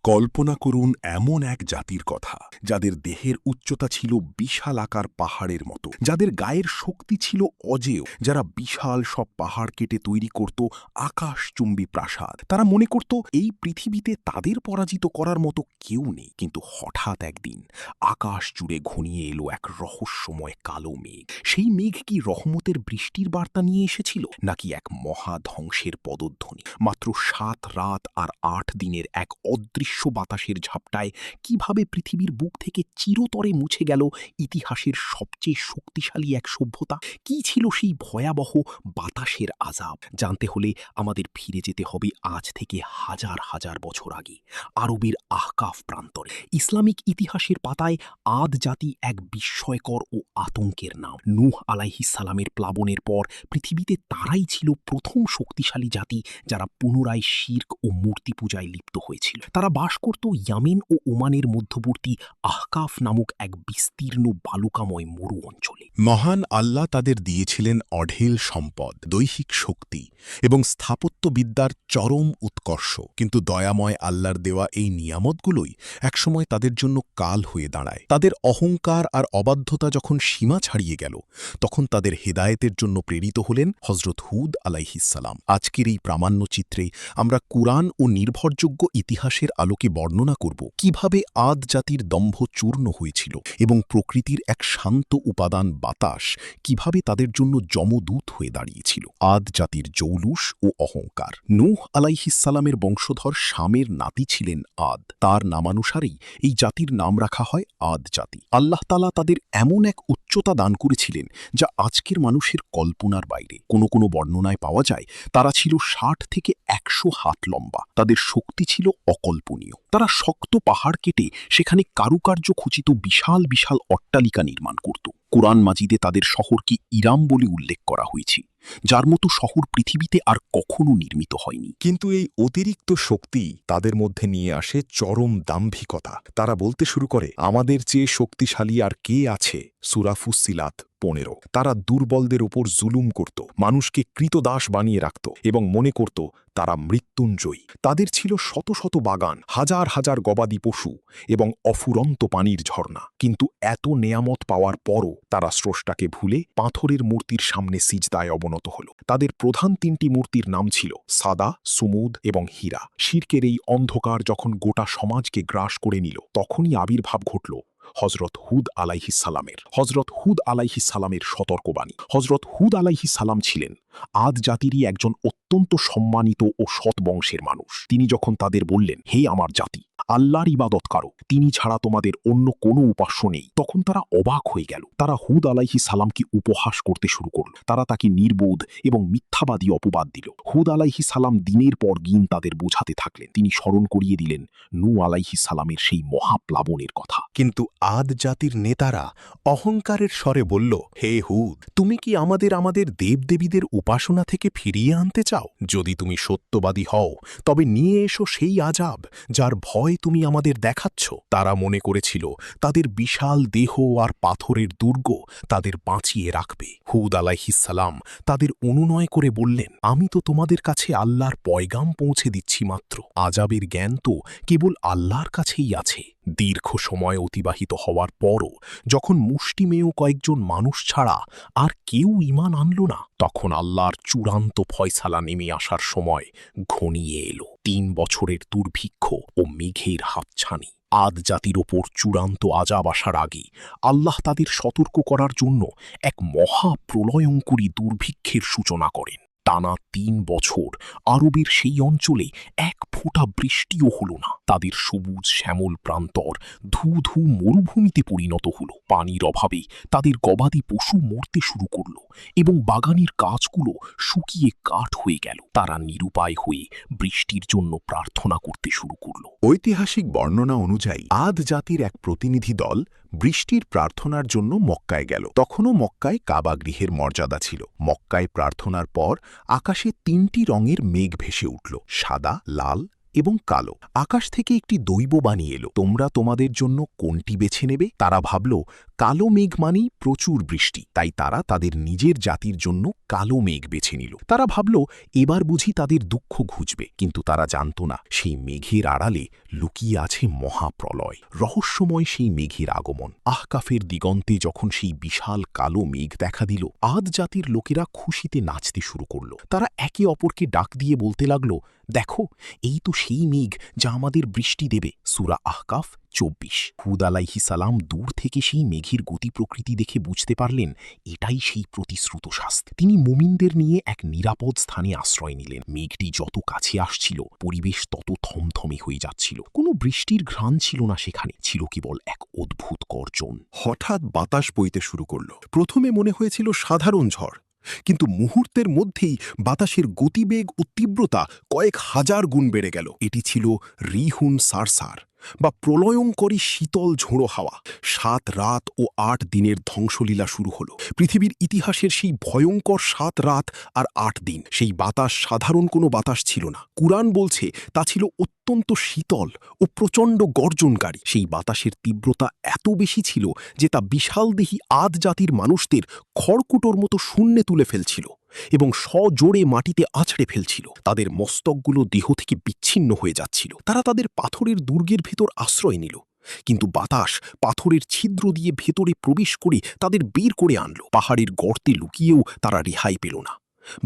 কল্পনা করুন এমন এক জাতির কথা যাদের দেহের উচ্চতা ছিল বিশাল আকার পাহাড়ের মতো, যাদের গায়ের শক্তি ছিল অজেয়, যারা বিশাল সব পাহাড় কেটে তৈরি করত আকাশচুম্বী প্রাসাদ। তারা মনে করত এই পৃথিবীতে তাদের পরাজিত করার মতো কেউ নেই। কিন্তু হঠাৎ একদিন আকাশ জুড়ে ঘনিয়ে এলো এক রহস্যময় কালো মেঘ। সেই মেঘ কি রহমতের বৃষ্টির বার্তা নিয়ে এসেছিল, নাকি এক মহাধ্বংসের পদধ্বনি? মাত্র ৭ রাত আর ৮ দিনের এক অদৃশ্য বাতাসের ঝাপটায় কিভাবে পৃথিবীর বুক থেকে চিরতরে মুছে গেল ইতিহাসের সবচেয়ে শক্তিশালী এক সভ্যতা? কি ছিল সেই ভয়াবহ বাতাসের আযাব? জানতে হলে আমাদের ফিরে যেতে হবে আজ থেকে হাজার হাজার বছর আগে, আরবের আহকাফ প্রান্তরে। ইসলামিক ইতিহাসের পাতায় আদ জাতি এক বিস্ময়কর ও আতঙ্কের নাম। নূহ আলাইহিস সালামের প্লাবনের পর পৃথিবীতে তারাই ছিল প্রথম শক্তিশালী জাতি যারা পুনরায় শিরক ও মূর্তি পূজায় লিপ্ত হয়েছিল। তারা বাস করত ইয়ামেন ও ওমানের মধ্যবর্তী আহকাফ নামক এক বিস্তীর্ণ বালুকাময় মরু অঞ্চলে। মহান আল্লাহ তাদের দিয়েছিলেন অঢেল সম্পদ, দৈহিক শক্তি এবং স্থাপত্যবিদ্যার চরম উৎকর্ষ। কিন্তু দয়াময় আল্লাহর দেওয়া এই নিয়ামতগুলোই একসময় তাদের জন্য কাল হয়ে দাঁড়ায়। তাদের অহংকার আর অবাধ্যতা যখন সীমা ছাড়িয়ে গেল, তখন তাদের হেদায়েতের জন্য প্রেরিত হলেন হজরত হুদ আলাইহিস সালাম। আজকের এই প্রামাণ্যচিত্রে আমরা কুরআন ও নির্ভরযোগ্য ইতিহাসের আলোকে বর্ণনা করব কিভাবে আদ জাতির দম্ভ চূর্ণ হয়েছিল এবং প্রকৃতির এক শান্ত উপাদান বাতাস কিভাবে তাদের জন্য যমদূত হয়ে দাঁড়িয়েছিল। আদ জাতির জৌলুস ও অহংকার। নূহ আলাইহিস সালামের বংশধর শামের নাতি ছিলেন আদ। তার নামানুসারেই এই জাতির নাম রাখা হয় আদ জাতি। আল্লাহ তাআলা তাদের এমন এক উচ্চতা দান করেছিলেন যা আজকের মানুষের কল্পনার বাইরে। কোনো কোনো বর্ণনায় পাওয়া যায় তারা ছিল ৬০ থেকে ১০০ হাত লম্বা। তাদের শক্তি ছিল অকল্পনীয়। তারা শক্ত পাহাড় কেটে সেখানে কারুকার্য খচিত বিশাল বিশাল অট্টালিকা নির্মাণ করত। কুরআন মাজিদে তাদের শহরকে ইরাম বলে উল্লেখ করা হয়েছে, যার মতো শহর পৃথিবীতে আর কখনো নির্মিত হয়নি। কিন্তু এই অতিরিক্ত শক্তি তাদের মধ্যে নিয়ে আসে চরম দাম্ভিকতা। তারা বলতে শুরু করে, আমাদের চেয়ে শক্তিশালী আর কে আছে? সূরা ফুসসিলাত ১৫। তারা দুর্বলদের ওপর জুলুম করত, মানুষকে কৃতদাস বানিয়ে রাখত এবং মনে করত তারা মৃত্যুঞ্জয়ী। তাদের ছিল শত শত বাগান, হাজার হাজার গবাদি পশু এবং অফুরন্ত পানির ঝর্ণা। কিন্তু এত নেয়ামত পাওয়ার পরও তারা স্রষ্টাকে ভুলে পাথরের মূর্তির সামনে সিজদায় অবনত হল। তাদের প্রধান ৩টি মূর্তির নাম ছিল সাদা, সুমুদ এবং হীরা। শিরকের এই অন্ধকার যখন গোটা সমাজকে গ্রাস করে নিল, তখনই আবির্ভাব ঘটল হজরত হুদ আলাইহিস সালামের। হজরত হুদ আলাইহিস সালামের সতর্কবাণী। হজরত হুদ আলাইহিস সালাম ছিলেন আদ জাতিরই একজন অত্যন্ত সম্মানিত ও সৎ বংশের মানুষ। তিনি যখন তাদের বললেন, হে আমার জাতি, আল্লাহর ইবাদত করো, তিনি ছাড়া তোমাদের অন্য কোনো উপাস্য নেই, তখন তারা অবাক হয়ে গেল। তারা হুদ আলাইহিস সালামকে উপহাস করতে শুরু করল। তারা তাকে নির্বোধ এবং মিথ্যাবাদী অপবাদ দিল। হুদ আলাইহিস সালাম দিনের পর দিন তাদের বোঝাতে থাকলেন। তিনি স্মরণ করিয়ে দিলেন নূহ আলাইহিস সালামের সেই মহাপ্লাবনের কথা। কিন্তু আদ জাতির নেতারা অহংকারের স্বরে বলল, হে হুদ, তুমি কি আমাদের দেবদেবীদের উপাসনা থেকে ফিরিয়ে আনতে চাও? যদি তুমি সত্যবাদী হও, তবে নিয়ে এসো সেই আযাব যার ভয় তুমি আমাদের দেখাচ্ছ। তারা মনে করেছিল তাদের বিশাল দেহ আর পাথরের দুর্গ তাদের বাঁচিয়ে রাখবে। হুদ আলাইহিস সালাম তাদের অনুনয় করে বললেন, আমি তো তোমাদের কাছে আল্লাহর পয়গাম পৌঁছে দিচ্ছি মাত্র। আযাবের জ্ঞান তো কেবল আল্লাহর কাছেই আছে। দীর্ঘ সময় অতিবাহিত হওয়ার পরও যখন মুষ্টিমেয় কয়েকজন মানুষ ছাড়া আর কেউ ঈমান আনল না, তখন আল্লাহর চূড়ান্ত ফয়সালা নেমে আসার সময় ঘনিয়ে এলো। ৩ বছরের দুর্ভিক্ষ ও মেঘের হাতছানি। আদ জাতির ওপর চূড়ান্ত আযাব আসার আগে আল্লাহ তাদের সতর্ক করার জন্য এক মহাপ্রলয়ঙ্করী দুর্ভিক্ষের সূচনা করেন। টানা ৩ বছর আরবের সেই অঞ্চলে এক ফোঁটা বৃষ্টিও হল না। তাদের সবুজ শ্যামল প্রান্তর ধু ধু মরুভূমিতে পরিণত হল। পানির অভাবে তাদের গবাদি পশু মরতে শুরু করল এবং বাগানের গাছগুলো শুকিয়ে কাঠ হয়ে গেল। তারা নিরুপায় হয়ে বৃষ্টির জন্য প্রার্থনা করতে শুরু করল। ঐতিহাসিক বর্ণনা অনুযায়ী আদ জাতির এক প্রতিনিধি দল বৃষ্টির প্রার্থনার জন্য মক্কায় গেল। তখনও মক্কায় কাবা গৃহের মর্যাদা ছিল। মক্কায় প্রার্থনার পর আকাশে ৩টি রঙের মেঘ ভেসে উঠল, সাদা, লাল এবং কালো। আকাশ থেকে একটি দৈববাণী এলো, তোমরা তোমাদের জন্য কোনটি বেছে নেবে? তারা ভাবল কালো মেঘ মানেই প্রচুর বৃষ্টি, তাই তারা তাদের নিজের জাতির জন্য কালো মেঘ বেছে নিল। তারা ভাবল এবার বুঝি তাদের দুঃখ ঘুচবে, কিন্তু তারা জানত না সেই মেঘের আড়ালে লুকিয়ে আছে মহাপ্রলয়। রহস্যময় সেই মেঘের আগমন। আহকাফের দিগন্তে যখন সেই বিশাল কালো মেঘ দেখা দিল, আদ জাতির লোকেরা খুশিতে নাচতে শুরু করল। তারা একে অপরকে ডাক দিয়ে বলতে লাগল, দেখো, এই তো সেই মেঘ যা আমাদের বৃষ্টি দেবে। সূরা আহকাফ ২৪। হুদ আলাইহিস সালাম দূর থেকে সেই মেঘের গতি প্রকৃতি দেখে বুঝতে পারলেন এটাই সেই প্রতিশ্রুত শাস্তি। তিনি মুমিনদের নিয়ে এক নিরাপদ স্থানে আশ্রয় নিলেন। মেঘটি যত কাছে আসছিল, পরিবেশ তত থমথমে হয়ে যাচ্ছিল। কোনো বৃষ্টির ঘ্রাণ ছিল না সেখানে, ছিল কেবল এক অদ্ভুত গর্জন। হঠাৎ বাতাস বইতে শুরু করল। প্রথমে মনে হয়েছিল সাধারণ ঝড়, কিন্তু মুহূর্তের মধ্যেই বাতাসের গতিবেগ ও তীব্রতা কয়েক হাজার গুণ বেড়ে গেল। এটি ছিল রিহুন সারসার বা প্রলয়ঙ্করী শীতল ঝোড়ো হাওয়া। ৭ রাত ও ৮ দিনের ধ্বংসলীলা শুরু হলো। পৃথিবীর ইতিহাসের সেই ভয়ঙ্কর ৭ রাত আর ৮ দিন। সেই বাতাস সাধারণ কোনো বাতাস ছিল না। কুরআন বলছে তা ছিল অত্যন্ত শীতল ও প্রচণ্ড গর্জনকারী। সেই বাতাসের তীব্রতা এত বেশি ছিল যে তা বিশালদেহী আদ জাতির মানুষদের খড়কুটোর মতো শূন্যে তুলে ফেলছিল এবং সজোরে মাটিতে আছড়ে ফেলছিল। তাদের মস্তকগুলো দেহ থেকে বিচ্ছিন্ন হয়ে যাচ্ছিল। তারা তাদের পাথরের দুর্গের ভেতর আশ্রয় নিল, কিন্তু বাতাস পাথরের ছিদ্র দিয়ে ভেতরে প্রবেশ করে তাদের বের করে আনল। পাহাড়ের গর্তে লুকিয়েও তারা রেহাই পেল না।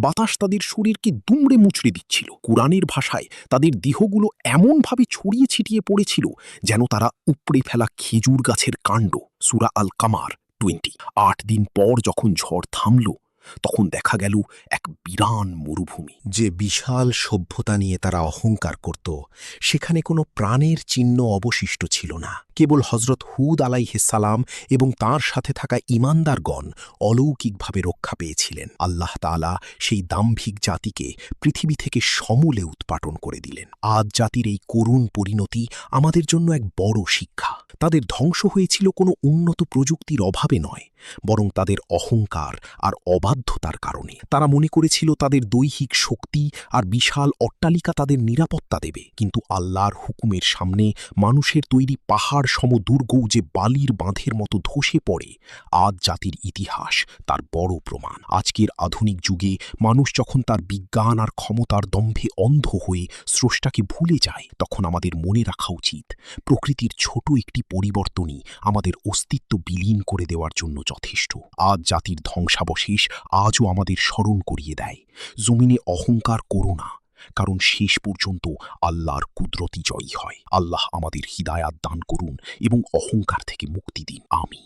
বাতাস তাদের শরীরকে দুমড়ে মুচড়ে দিচ্ছিল। কুরআনের ভাষায় তাদের দেহগুলো এমনভাবে ছড়িয়ে ছিটিয়ে পড়েছিল যেন তারা উপড়ে ফেলা খেজুর গাছের কাণ্ড। সূরা আল কামার 20। ৮ দিন পর যখন ঝড় থামল, তখন দেখা গেল এক বিরান মরুভূমি। যে বিশাল সভ্যতা নিয়ে তারা অহংকার করত, সেখানে কোনো প্রাণের চিহ্ন অবশিষ্ট ছিল না। কেবল হজরত হুদ আলাইহিস সালাম এবং তাঁর সাথে থাকা ঈমানদারগণ অলৌকিকভাবে রক্ষা পেয়েছিলেন। আল্লাহ তাআলা সেই দাম্ভিক জাতিকে পৃথিবী থেকে সমূলে উৎপাটন করে দিলেন। আদ জাতির এই করুণ পরিণতি আমাদের জন্য এক বড় শিক্ষা। তাদের ধ্বংস হয়েছিল কোনো উন্নত প্রযুক্তির অভাবে নয়, বরং তাদের অহংকার আর অবাধ্যতার কারণে। তারা মনে করেছিল তাদের দৈহিক শক্তি আর বিশাল অট্টালিকা তাদের নিরাপত্তা দেবে, কিন্তু আল্লাহর হুকুমের সামনে মানুষের তৈরি পাহাড় সমদুর্গও যে বালির বাঁধের মতো ধসে পড়ে। আদ জাতির ইতিহাস তার বড় প্রমাণ। আজকের আধুনিক যুগে মানুষ যখন তার বিজ্ঞান আর ক্ষমতার দম্ভে অন্ধ হয়ে স্রষ্টাকে ভুলে যায়, তখন আমাদের মনে রাখা উচিত প্রকৃতির ছোট একটি পরিবর্তনই আমাদের অস্তিত্ব বিলীন করে দেওয়ার জন্য যথেষ্ট। আদ জাতির ধ্বংসাবশেষ আজও আমাদের স্মরণ করিয়ে দেয়, জমিনে অহংকার করো না, কারণ শেষ পর্যন্ত আল্লাহর কুদরতি জয়ী হয়। আল্লাহ আমাদের হিদায়াত দান করুন এবং অহংকার থেকে মুক্তি দিন। আমিন।